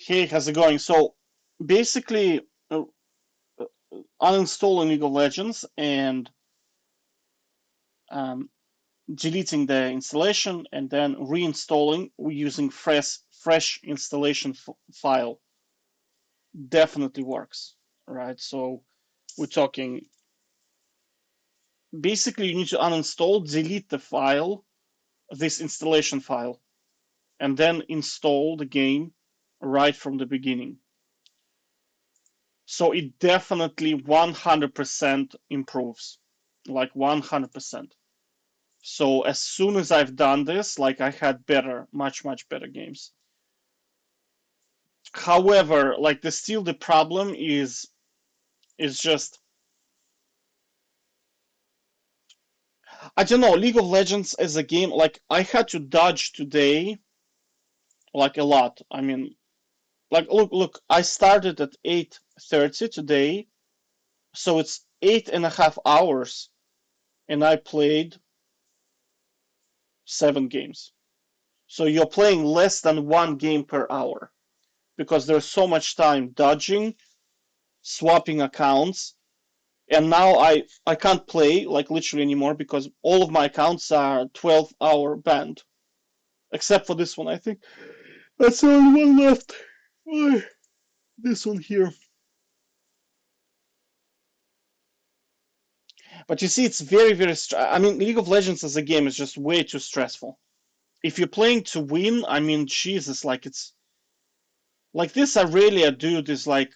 Hey, how's it going? So basically, uh, uninstalling League of Legends and um, deleting the installation and then reinstalling using fresh installation file definitely works, right? So we're talking basically you need to uninstall, delete the file, this installation file, and then install the game right from the beginning. So it definitely 100% improves, like 100%. So as soon as I've done this, like I had better, much better games. However, like the problem is just I don't know, League of Legends as a game, like I had to dodge today like a lot. I mean, like look, I started at 8:30 today, so it's 8.5 hours, and I played 7 games. So you're playing less than 1 game per hour because there's so much time dodging, swapping accounts, and now I can't play like literally anymore because all of my accounts are 12-hour banned, except for this one. I think that's the only one left. This one here. But you see, it's very. I mean, League of Legends as a game is just way too stressful. If you're playing to win, I mean, Jesus, like it's like this Aurelia dude is like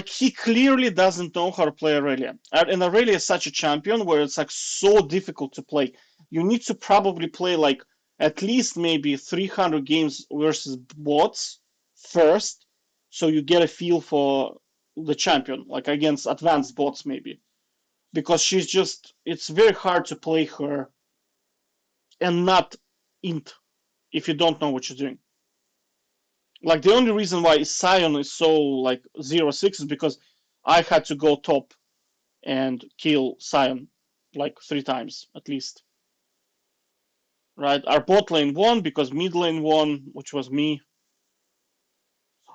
he clearly doesn't know how to play Aurelia. And Aurelia is such a champion where it's like so difficult to play. You need to probably play like at least maybe 300 games versus bots first, so you get a feel for the champion, like against advanced bots maybe. Because she's just, it's very hard to play her and not int if you don't know what you're doing. Like the only reason why Sion is so like 0-6 is because I had to go top and kill Sion like 3 times at least. Right? Our bot lane won because mid lane won, which was me.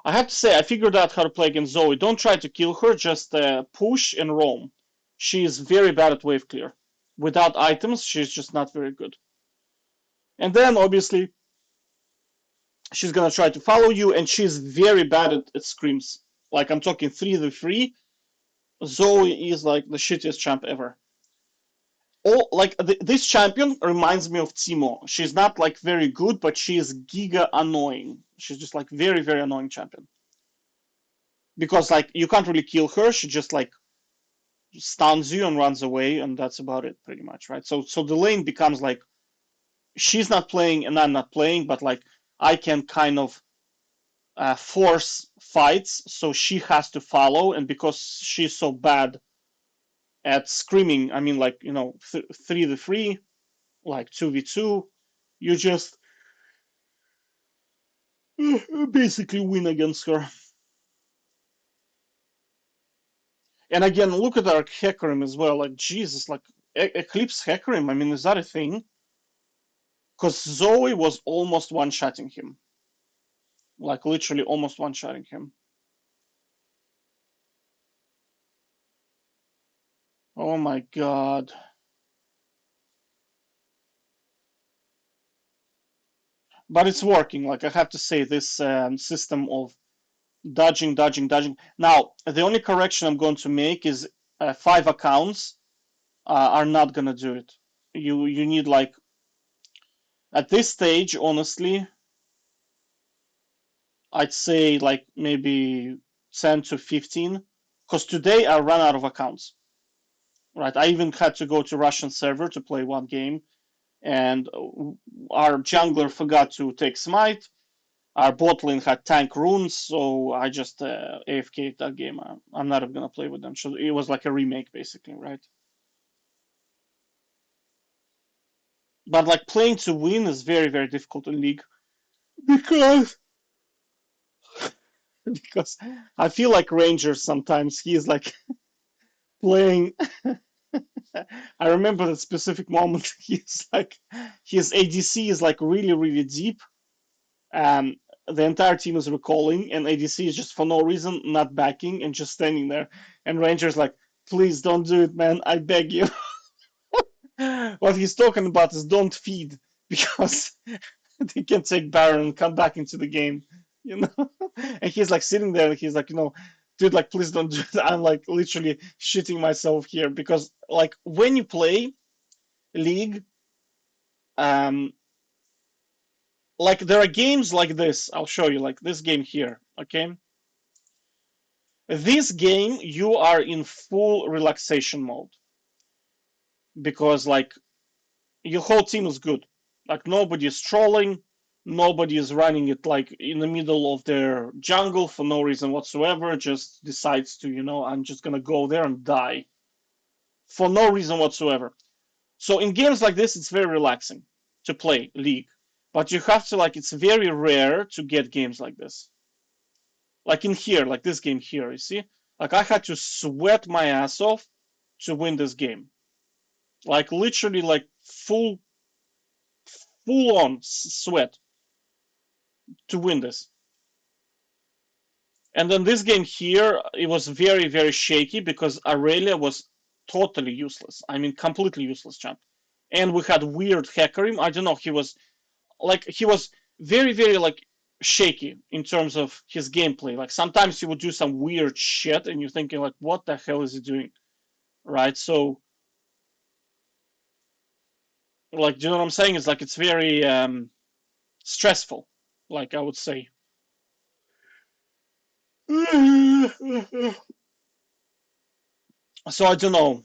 I have to say, I figured out how to play against Zoe. Don't try to kill her, just push and roam. She is very bad at wave clear. Without items, she's just not very good. And then, obviously, she's gonna try to follow you, and she's very bad at screams. Like, I'm talking 3v3. Zoe is like the shittiest champ ever. Oh, like this champion reminds me of Timo. She's not like very good, but she is giga annoying. She's just like very annoying champion because like you can't really kill her. She just like stuns you and runs away, and that's about it pretty much, right? So the lane becomes like she's not playing and I'm not playing, but like I can kind of force fights, so she has to follow, and because she's so bad at screaming, I mean like 3v3, like 2v2, you just basically win against her. And again, look at our Hecarim as well. Like Jesus, like Eclipse Hecarim. I mean, is that a thing? Because Zoe was almost one-shotting him, like literally almost one-shotting him. Oh my god! But it's working. Like I have to say, this system of dodging. Now, the only correction I'm going to make is 5 accounts are not gonna do it. You need like at this stage, honestly, I'd say like maybe 10 to 15. Because today I ran out of accounts. Right, I even had to go to Russian server to play 1 game, and our jungler forgot to take smite. Our bot lane had tank runes, so I just AFK'd that game. I'm not even gonna play with them. So it was like a remake, basically, right? But like playing to win is very difficult in League because because I feel like Rangers sometimes. He's like playing. I remember that specific moment. He's like his ADC is like really deep, Um, the entire team is recalling, and ADC is just for no reason not backing and just standing there. And Ranger's like, please don't do it, man. I beg you. What he's talking about is don't feed because they can take Baron and come back into the game, you know. And he's like sitting there, and he's like, dude, like, please don't do it. I'm like literally shitting myself here because, like, when you play League, um, like there are games like this. I'll show you, like this game here. Okay, this game you are in full relaxation mode because like your whole team is good. Like nobody is trolling, nobody is running it like in the middle of their jungle for no reason whatsoever. Just decides to, I'm just gonna go there and die for no reason whatsoever. So in games like this, it's very relaxing to play League, but you have to like. It's very rare to get games like this. Like in here, like this game here, you see? Like I had to sweat my ass off to win this game. Like literally like full on sweat to win this. And then this game here, it was very, very shaky because Aurelia was totally useless. I mean, completely useless champ. And we had weird Hecarim. I don't know. He was very, very like shaky in terms of his gameplay. Like sometimes he would do some weird shit, and you're thinking like, what the hell is he doing, right? So, like, do you know what I'm saying? It's like it's very stressful. Like I would say. So I don't know.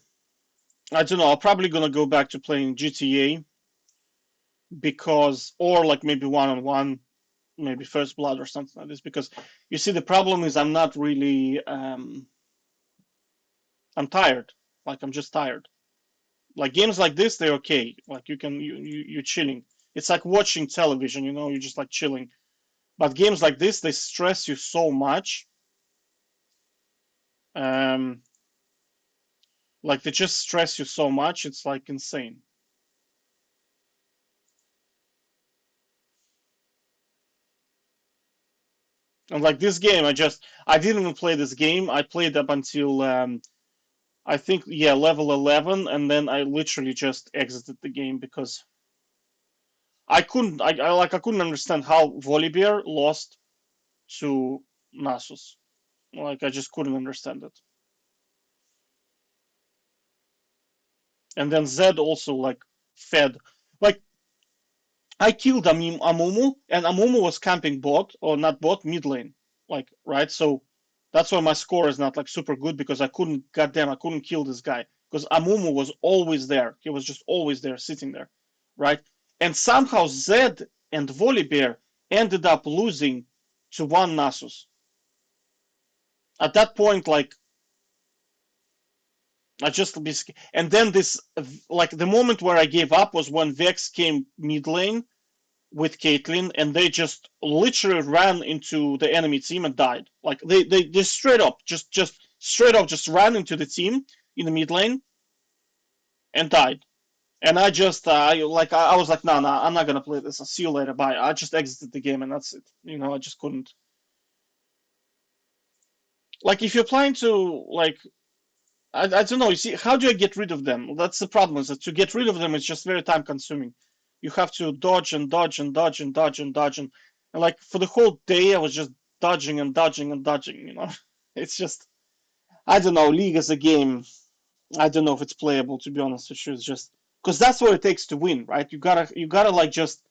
I don't know. I'm probably gonna go back to playing GTA because, or like maybe one on one, maybe First Blood or something like this. Because you see, the problem is I'm not really. I'm tired. Like I'm just tired. Like games like this, they're okay. Like you're chilling. It's like watching television. You're just like chilling. But games like this, they stress you so much. Um, like they just stress you so much. It's like insane. And like this game, I didn't even play this game. I played up until I think, yeah, level 11, and then I literally just exited the game because I couldn't understand how Volibear lost to Nasus. Like I just couldn't understand it. And then Zed also like fed. Like I killed Amumu, and Amumu was camping bot, or not bot, mid lane. Like, right? So that's why my score is not like super good because I couldn't kill this guy. Because Amumu was always there. He was just always there, sitting there. Right? And somehow Zed and Volibear ended up losing to one Nasus. At that point, like, I just, and then this, like, the moment where I gave up was when Vex came mid lane with Caitlyn, and they just literally ran into the enemy team and died. Like they just straight up, just straight up, just ran into the team in the mid lane and died. And I just, I was like, no, I'm not gonna play this. I'll see you later. Bye. I just exited the game, and that's it. I just couldn't. Like, if you're planning to, like, I don't know. You see, how do I get rid of them? That's the problem. Is that to get rid of them is just very time consuming. You have to dodge and dodge and dodge and dodge and dodge and like for the whole day I was just dodging and dodging and dodging. It's just I don't know. League as a game, I don't know if it's playable. To be honest with you, it's just because that's what it takes to win, right? You gotta like just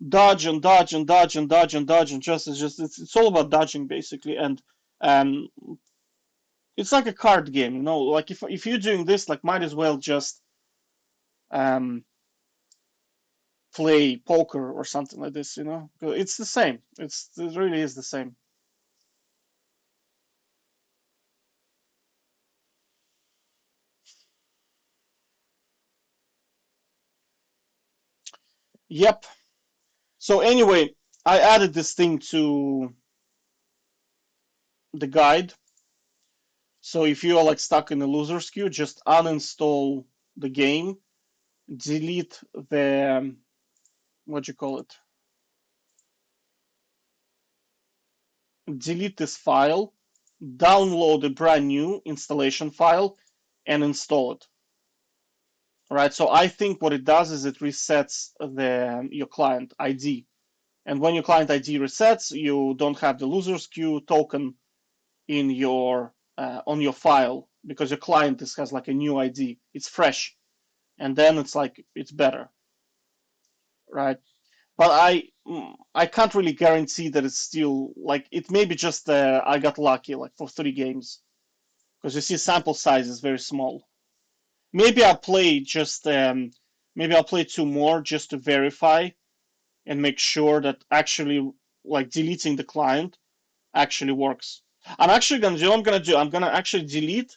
dodge and dodge and dodge and dodge and dodge and just it's all about dodging basically and um it's like a card game, like if you're doing this, like might as well just um play poker or something like this. It's the same. It really is the same. Yep. So anyway, I added this thing to the guide. So if you are like stuck in the loser's queue, just uninstall the game, delete the what do you call it? delete this file, download a brand new installation file, and install it. Right. So I think what it does is it resets your client ID. And when your client ID resets, you don't have the losers queue token in your on your file because your client has like a new ID. It's fresh, and then it's like it's better, right? But I can't really guarantee that it's still like it may be just I got lucky like for 3 games because you see sample size is very small. Maybe I'll play just maybe I'll play 2 more just to verify and make sure that actually like deleting the client actually works. I'm actually gonna do. I'm gonna do. I'm gonna actually delete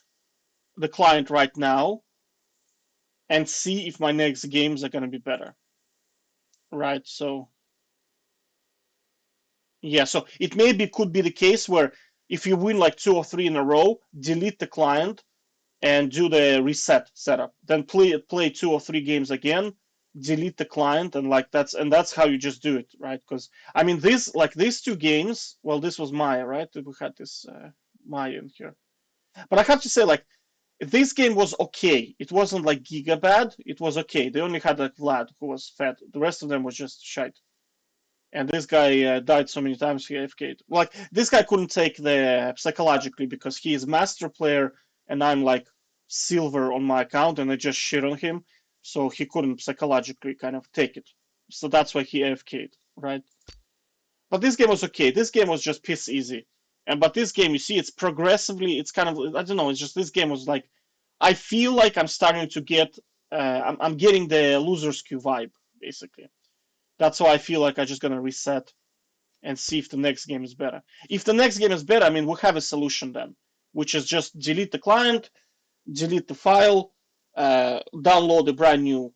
the client right now and see if my next games are gonna be better. Right. So yeah. So it maybe could be the case where if you win like 2 or 3 in a row, delete the client and do the reset setup. Then play 2 or 3 games again, delete the client, and like that's how you just do it, right? Because I mean these 2 games. Well, this was Maya, right? We had this Maya in here, but I have to say like this game was okay. It wasn't like giga bad. It was okay. They only had like Vlad who was fed. The rest of them was just shite. And this guy died so many times he AFK'd. Like this guy couldn't take the psychologically because he is master player and I'm like silver on my account and I just shit on him, so he couldn't psychologically kind of take it. So that's why he AFK'd, right? But this game was okay. This game was just piss easy. And but this game, you see, it's progressively. It's kind of I don't know. It's just this game was like, I feel like I'm starting to get. I'm getting the losers queue vibe basically. That's why I feel like I'm just gonna reset and see if the next game is better. If the next game is better, I mean, we have a solution then, which is just delete the client, delete the file, download a brand new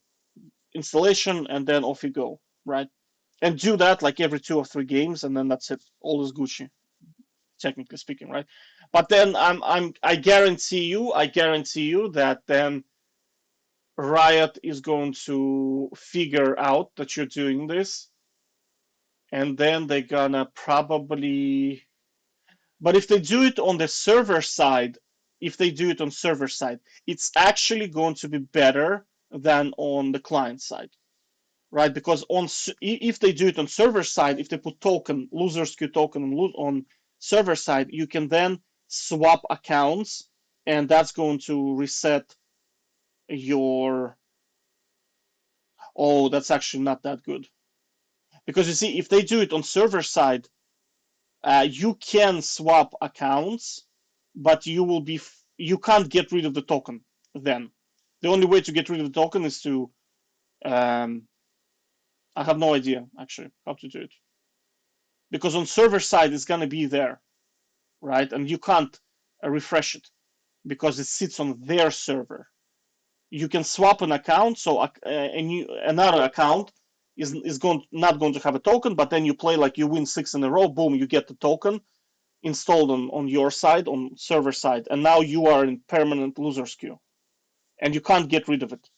installation, and then off you go, right? And do that like every 2 or 3 games, and then that's it. All is Gucci, technically speaking, right? But then I guarantee you that then Riot is going to figure out that you're doing this, and then they're gonna probably. But if they do it on the server side, if they do it on server side, it's actually going to be better than on the client side, right? Because if they do it on server side, if they put token losers queue token on server side, you can then swap accounts, and that's going to reset your. Oh, that's actually not that good because you see, if they do it on server side, you can swap accounts, but you can't get rid of the token. Then the only way to get rid of the token is to I have no idea actually how to do it because on server side it's gonna be there, right? And you can't refresh it because it sits on their server. You can swap an account, so another account is not going to have a token, but then you play like you win 6 in a row, boom, you get the token installed on your side, on server side, and now you are in permanent losers queue, and you can't get rid of it.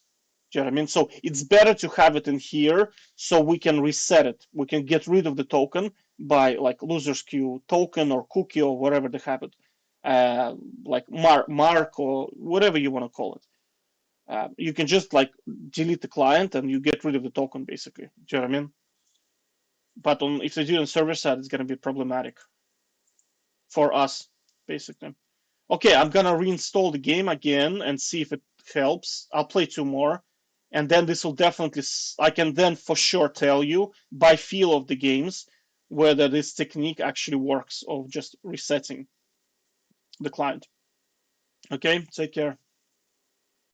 Do you know what I mean? So it's better to have it in here so we can reset it. We can get rid of the token by like losers queue token or cookie or whatever they have it, like mark or whatever you want to call it. You can just like delete the client and you get rid of the token basically. Do you know what I mean? But if they do it on server side, it's going to be problematic for us basically. Okay, I'm gonna reinstall the game again and see if it helps. I'll play 2 more, and then this will definitely. I can then for sure tell you by feel of the games whether this technique actually works of just resetting the client. Okay, take care.